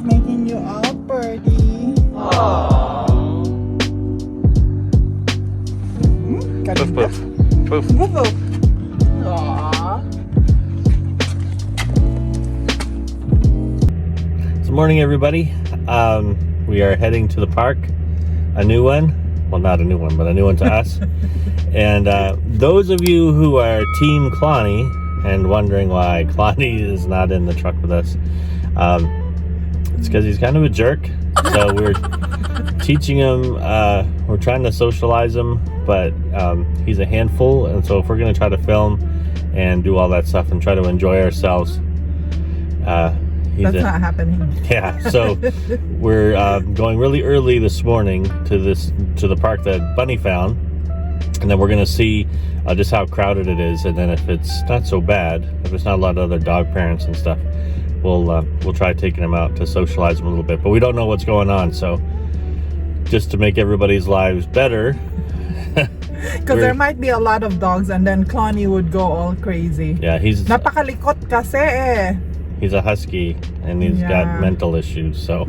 Making you all birdie. Poof, poof. Poof. Woof woof. Aww. Good morning, everybody. We are heading to the park. A new one. Well, not a new one, but a new one to us. And those of you who are Team Clonny and wondering why Clonny is not in the truck with us, it's because he's kind of a jerk. So we're teaching him, we're trying to socialize him, but he's a handful. And so if we're going to try to film and do all that stuff and try to enjoy ourselves, that's not happening. Yeah, so we're going really early this morning to the park that Bunny found, and then we're going to see just how crowded it is, and then if it's not so bad, if there's not a lot of other dog parents and stuff, we'll try taking them out to socialize them a little bit. But we don't know what's going on, so just to make everybody's lives better, because there might be a lot of dogs, and then Clonny would go all crazy. Yeah, he's napakalikot kasi eh. He's a husky and he's got mental issues, so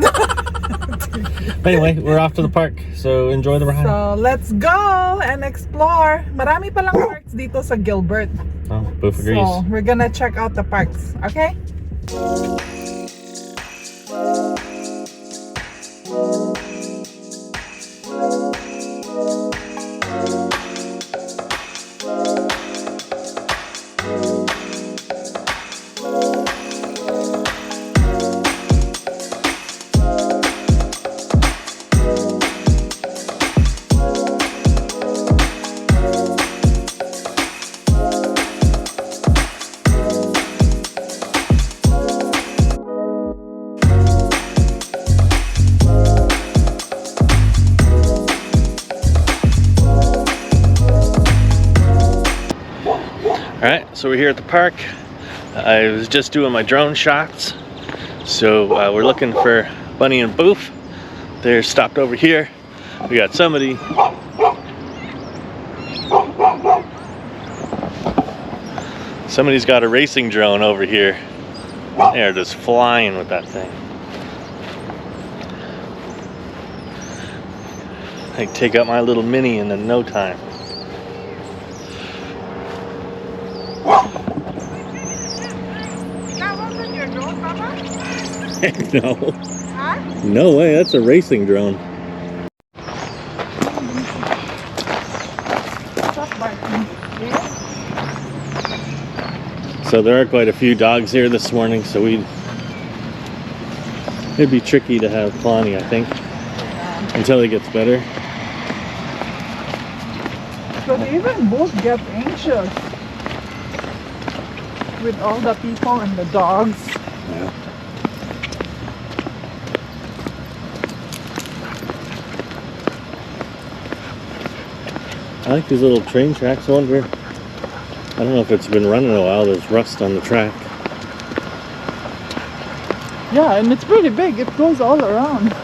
anyway, we're off to the park, so enjoy the ride. So let's go and explore. Marami palang parks dito sa Gilbert. Oh, Boof agrees. So we're gonna check out the parks, okay? Alright, so we're here at the park. I was just doing my drone shots. So we're looking for Bunny and Boof. They're stopped over here. We got somebody. Somebody's got a racing drone over here. They're just flying with that thing. They take out my little Mini in no time. That wasn't your drone, Papa? No. Huh? No way, that's a racing drone. Stop barking. So there are quite a few dogs here this morning, so it'd be tricky to have Clonny, I think, until he gets better. So they even both get anxious with all the people and the dogs. Yeah. I like these little train tracks. I wonder, I don't know if it's been running a while, there's rust on the track. Yeah, and it's pretty big. It goes all around.